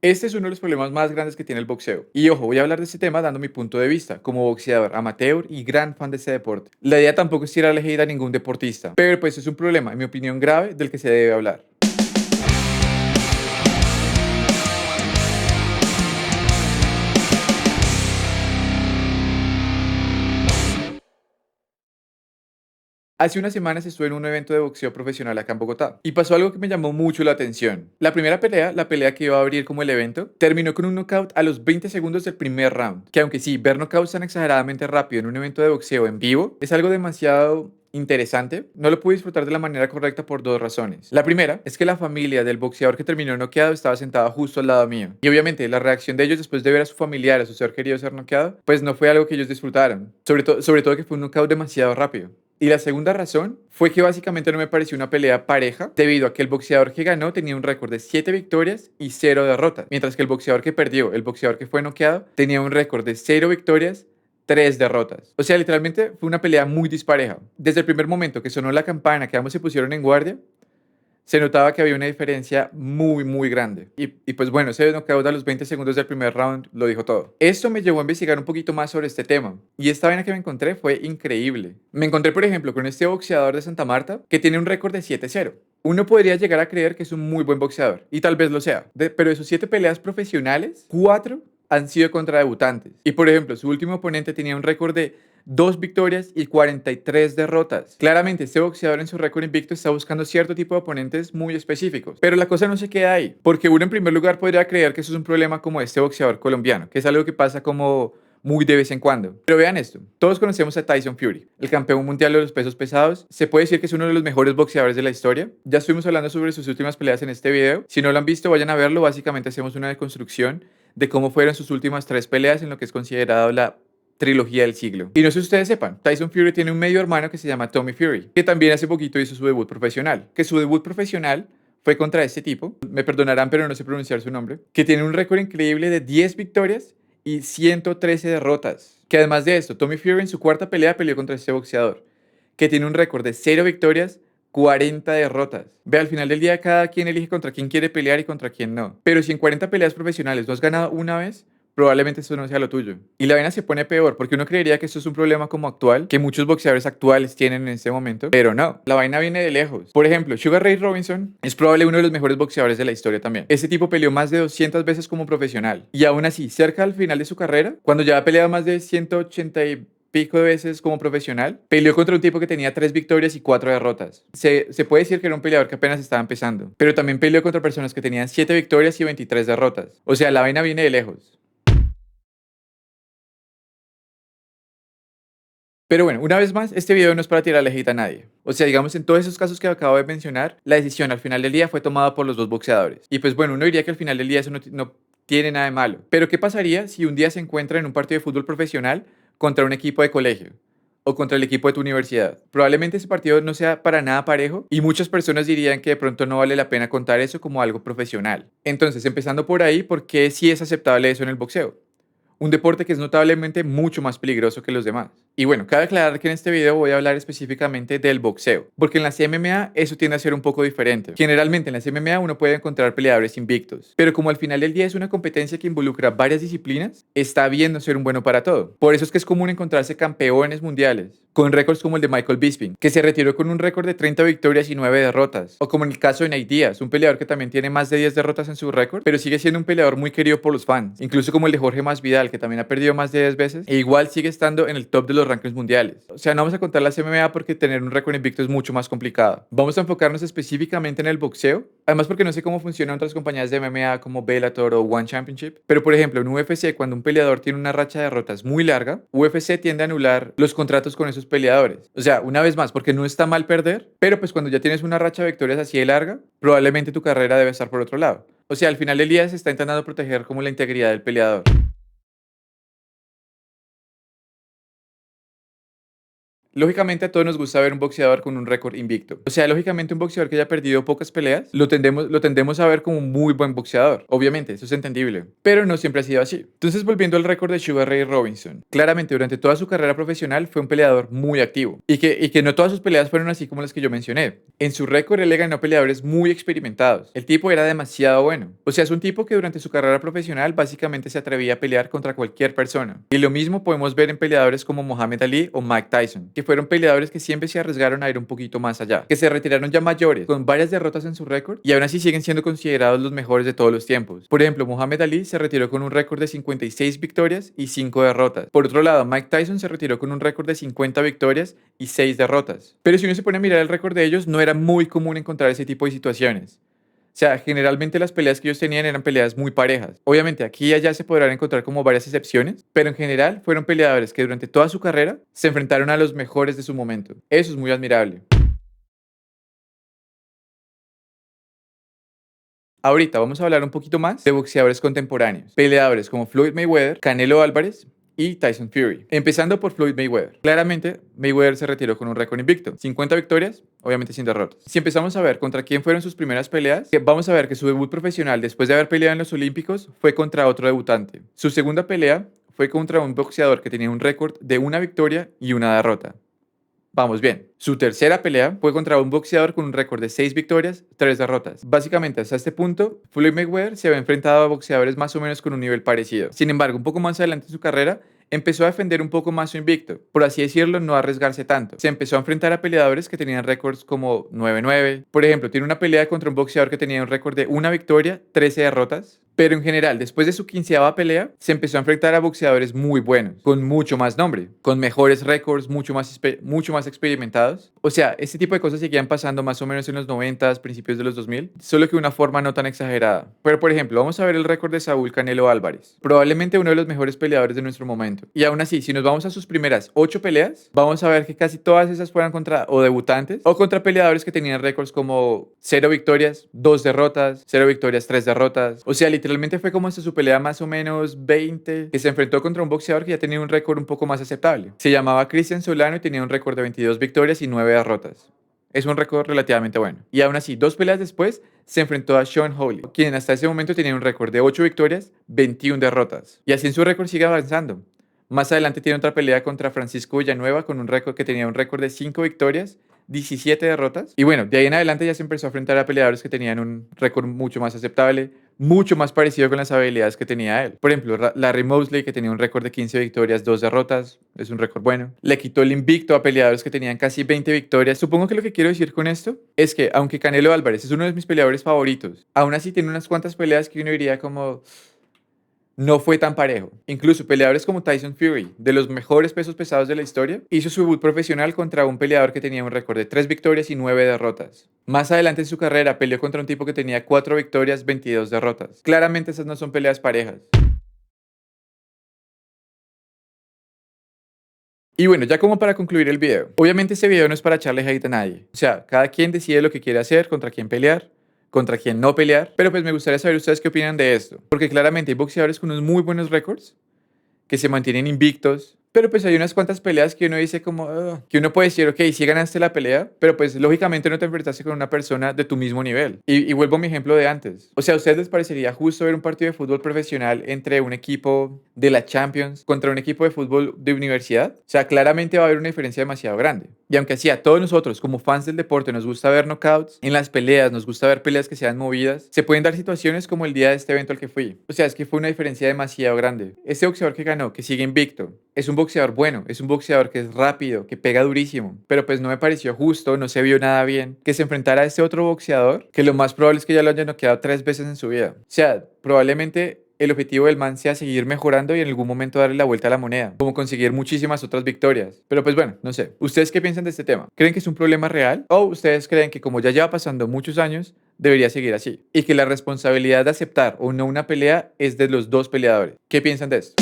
Este es uno de los problemas más grandes que tiene el boxeo. Y ojo, voy a hablar de este tema dando mi punto de vista, como boxeador, amateur y gran fan de este deporte. La idea tampoco es tirar elegida a ningún deportista, pero pues es un problema, en mi opinión, grave del que se debe hablar. Hace unas semanas estuve en un evento de boxeo profesional acá en Bogotá y pasó algo que me llamó mucho la atención. La primera pelea, la pelea que iba a abrir como el evento, terminó con un knockout a los 20 segundos del primer round. Que aunque sí, ver knockouts tan exageradamente rápido en un evento de boxeo en vivo es algo demasiado interesante, no lo pude disfrutar de la manera correcta por dos razones. La primera es que la familia del boxeador que terminó noqueado estaba sentada justo al lado mío. Y obviamente la reacción de ellos después de ver a su familiar, a su ser querido ser noqueado, pues no fue algo que ellos disfrutaron. Sobre todo que fue un knockout demasiado rápido. Y la segunda razón fue que básicamente no me pareció una pelea pareja debido a que el boxeador que ganó tenía un récord de 7 victorias y 0 derrotas, mientras que el boxeador que perdió, el boxeador que fue noqueado, tenía un récord de 0 victorias, 3 derrotas. O sea, literalmente fue una pelea muy dispareja. Desde el primer momento que sonó la campana, que ambos se pusieron en guardia, se notaba que había una diferencia muy grande. Y pues bueno, ese knockout a los 20 segundos del primer round lo dijo todo. Esto me llevó a investigar un poquito más sobre este tema. Y esta vaina que me encontré fue increíble. Me encontré, por ejemplo, con este boxeador de Santa Marta que tiene un récord de 7-0. Uno podría llegar a creer que es un muy buen boxeador. Y tal vez lo sea. Pero de sus 7 peleas profesionales, 4 han sido contra debutantes. Y por ejemplo, su último oponente tenía un récord de 2 victorias y 43 derrotas. Claramente, este boxeador en su récord invicto está buscando cierto tipo de oponentes muy específicos. Pero la cosa no se queda ahí, porque uno en primer lugar podría creer que eso es un problema como este boxeador colombiano, que es algo que pasa como muy de vez en cuando. Pero vean esto, todos conocemos a Tyson Fury, el campeón mundial de los pesos pesados. Se puede decir que es uno de los mejores boxeadores de la historia. Ya estuvimos hablando sobre sus últimas peleas en este video. Si no lo han visto, vayan a verlo. Básicamente hacemos una deconstrucción de cómo fueron sus últimas 3 peleas en lo que es considerado la trilogía del siglo. Y no sé si ustedes sepan, Tyson Fury tiene un medio hermano que se llama Tommy Fury, que también hace poquito hizo su debut profesional. Que su debut profesional fue contra este tipo, me perdonarán pero no sé pronunciar su nombre, que tiene un récord increíble de 10 victorias y 113 derrotas. Que además de esto, Tommy Fury en su cuarta pelea peleó contra este boxeador, que tiene un récord de 0 victorias, 40 derrotas. Ve, al final del día cada quien elige contra quién quiere pelear y contra quién no. Pero si en 40 peleas profesionales no has ganado una vez, probablemente eso no sea lo tuyo. Y la vaina se pone peor, porque uno creería que esto es un problema como actual, que muchos boxeadores actuales tienen en este momento, pero no, la vaina viene de lejos. Por ejemplo, Sugar Ray Robinson es probablemente uno de los mejores boxeadores de la historia también. Este tipo peleó más de 200 veces como profesional. Y aún así, cerca al final de su carrera, cuando ya ha peleado más de 180 y pico de veces como profesional, peleó contra un tipo que tenía 3 victorias y 4 derrotas. Se puede decir que era un peleador que apenas estaba empezando, pero también peleó contra personas que tenían 7 victorias y 23 derrotas. O sea, la vaina viene de lejos. Pero bueno, una vez más, este video no es para tirar lejita a nadie. O sea, digamos, en todos esos casos que acabo de mencionar, la decisión al final del día fue tomada por los dos boxeadores. Y pues bueno, uno diría que al final del día eso no tiene nada de malo. Pero ¿qué pasaría si un día se encuentra en un partido de fútbol profesional contra un equipo de colegio? O contra el equipo de tu universidad. Probablemente ese partido no sea para nada parejo y muchas personas dirían que de pronto no vale la pena contar eso como algo profesional. Entonces, empezando por ahí, ¿por qué sí es aceptable eso en el boxeo? Un deporte que es notablemente mucho más peligroso que los demás. Y bueno, cabe aclarar que en este video voy a hablar específicamente del boxeo, porque en las MMA eso tiende a ser un poco diferente. Generalmente en las MMA uno puede encontrar peleadores invictos, pero como al final del día es una competencia que involucra varias disciplinas, está bien no ser un bueno para todo. Por eso es que es común encontrarse campeones mundiales, con récords como el de Michael Bisping, que se retiró con un récord de 30 victorias y 9 derrotas, o como en el caso de Nate Diaz, un peleador que también tiene más de 10 derrotas en su récord, pero sigue siendo un peleador muy querido por los fans, incluso como el de Jorge Masvidal, que también ha perdido más de 10 veces, e igual sigue estando en el top de los rankings mundiales. O sea, no vamos a contar las MMA porque tener un récord invicto es mucho más complicado. Vamos a enfocarnos específicamente en el boxeo, además porque no sé cómo funcionan otras compañías de MMA como Bellator o One Championship, pero por ejemplo en UFC cuando un peleador tiene una racha de derrotas muy larga, UFC tiende a anular los contratos con esos peleadores. O sea, una vez más, porque no está mal perder, pero pues cuando ya tienes una racha de victorias así de larga, probablemente tu carrera debe estar por otro lado. O sea, al final del día se está intentando proteger como la integridad del peleador. Lógicamente a todos nos gusta ver un boxeador con un récord invicto. O sea, lógicamente un boxeador que haya perdido pocas peleas, lo tendemos a ver como un muy buen boxeador. Obviamente, eso es entendible. Pero no siempre ha sido así. Entonces, volviendo al récord de Sugar Ray Robinson. Claramente, durante toda su carrera profesional fue un peleador muy activo. Y que no todas sus peleas fueron así como las que yo mencioné. En su récord, él le ganó a peleadores muy experimentados. El tipo era demasiado bueno. O sea, es un tipo que durante su carrera profesional básicamente se atrevía a pelear contra cualquier persona. Y lo mismo podemos ver en peleadores como Muhammad Ali o Mike Tyson, que fueron peleadores que siempre se arriesgaron a ir un poquito más allá, que se retiraron ya mayores, con varias derrotas en su récord, y aún así siguen siendo considerados los mejores de todos los tiempos. Por ejemplo, Muhammad Ali se retiró con un récord de 56 victorias y 5 derrotas. Por otro lado, Mike Tyson se retiró con un récord de 50 victorias y 6 derrotas. Pero si uno se pone a mirar el récord de ellos, no era muy común encontrar ese tipo de situaciones. O sea, generalmente las peleas que ellos tenían eran peleas muy parejas. Obviamente aquí y allá se podrán encontrar como varias excepciones, pero en general fueron peleadores que durante toda su carrera se enfrentaron a los mejores de su momento. Eso es muy admirable. Ahorita vamos a hablar un poquito más de boxeadores contemporáneos, peleadores como Floyd Mayweather, Canelo Álvarez y Tyson Fury. Empezando por Floyd Mayweather. Claramente, Mayweather se retiró con un récord invicto. 50 victorias, obviamente sin derrotas. Si empezamos a ver contra quién fueron sus primeras peleas, vamos a ver que su debut profesional después de haber peleado en los Olímpicos fue contra otro debutante. Su segunda pelea fue contra un boxeador que tenía un récord de una victoria y una derrota. Vamos bien. Su tercera pelea fue contra un boxeador con un récord de 6 victorias, 3 derrotas. Básicamente, hasta este punto, Floyd Mayweather se había enfrentado a boxeadores más o menos con un nivel parecido. Sin embargo, un poco más adelante en su carrera, empezó a defender un poco más su invicto. Por así decirlo, no arriesgarse tanto. Se empezó a enfrentar a peleadores que tenían récords como 9-9. Por ejemplo, tiene una pelea contra un boxeador que tenía un récord de una victoria, 13 derrotas. Pero en general, después de su 15ª pelea, se empezó a enfrentar a boxeadores muy buenos, con mucho más nombre, con mejores récords, mucho más experimentados. O sea, este tipo de cosas seguían pasando más o menos en los 90, principios de los 2000, solo que de una forma no tan exagerada. Pero por ejemplo, vamos a ver el récord de Saúl Canelo Álvarez, probablemente uno de los mejores peleadores de nuestro momento. Y aún así, si nos vamos a sus primeras 8 peleas, vamos a ver que casi todas esas fueron contra o debutantes o contra peleadores que tenían récords como 0 victorias, 2 derrotas, 0 victorias, 3 derrotas. O sea, literalmente fue como hasta su pelea más o menos 20, que se enfrentó contra un boxeador que ya tenía un récord un poco más aceptable. Se llamaba Cristian Solano y tenía un récord de 22 victorias y 9 derrotas. Es un récord relativamente bueno. Y aún así, 2 peleas después, se enfrentó a Sean Hawley, quien hasta ese momento tenía un récord de 8 victorias, 21 derrotas. Y así en su récord sigue avanzando. Más adelante tiene otra pelea contra Francisco Villanueva con un récord que tenía un récord de 5 victorias, 17 derrotas. Y bueno, de ahí en adelante ya se empezó a enfrentar a peleadores que tenían un récord mucho más aceptable, mucho más parecido con las habilidades que tenía él. Por ejemplo, Larry Mosley, que tenía un récord de 15 victorias, 2 derrotas, es un récord bueno. Le quitó el invicto a peleadores que tenían casi 20 victorias. Supongo que lo que quiero decir con esto es que, aunque Canelo Álvarez es uno de mis peleadores favoritos, aún así tiene unas cuantas peleas que uno diría como no fue tan parejo. Incluso peleadores como Tyson Fury, de los mejores pesos pesados de la historia, hizo su debut profesional contra un peleador que tenía un récord de 3 victorias y 9 derrotas. Más adelante en su carrera peleó contra un tipo que tenía 4 victorias, 22 derrotas. Claramente esas no son peleas parejas. Y bueno, ya como para concluir el video. Obviamente este video no es para echarle hate a nadie. O sea, cada quien decide lo que quiere hacer, contra quién pelear, contra quién no pelear. Pero pues me gustaría saber ustedes qué opinan de esto. Porque claramente hay boxeadores con unos muy buenos récords que se mantienen invictos. Pero pues hay unas cuantas peleas que uno dice como, "Ugh", que uno puede decir, ok, sí ganaste la pelea, pero pues lógicamente no te enfrentaste con una persona de tu mismo nivel. Y vuelvo a mi ejemplo de antes. O sea, ¿a ustedes les parecería justo ver un partido de fútbol profesional entre un equipo de la Champions contra un equipo de fútbol de universidad? O sea, claramente va a haber una diferencia demasiado grande. Y aunque así a todos nosotros como fans del deporte nos gusta ver knockouts, en las peleas nos gusta ver peleas que sean movidas, se pueden dar situaciones como el día de este evento al que fui. O sea, es que fue una diferencia demasiado grande. Este boxeador que ganó, que sigue invicto, es un boxeador bueno, es un boxeador que es rápido, que pega durísimo, pero pues no me pareció justo, no se vio nada bien que se enfrentara a este otro boxeador, que lo más probable es que ya lo haya noqueado 3 veces en su vida. O sea, probablemente el objetivo del man sea seguir mejorando y en algún momento darle la vuelta a la moneda, como conseguir muchísimas otras victorias. Pero pues bueno, no sé. ¿Ustedes qué piensan de este tema? ¿Creen que es un problema real? ¿O ustedes creen que como ya lleva pasando muchos años, debería seguir así? Y que la responsabilidad de aceptar o no una pelea es de los dos peleadores. ¿Qué piensan de esto?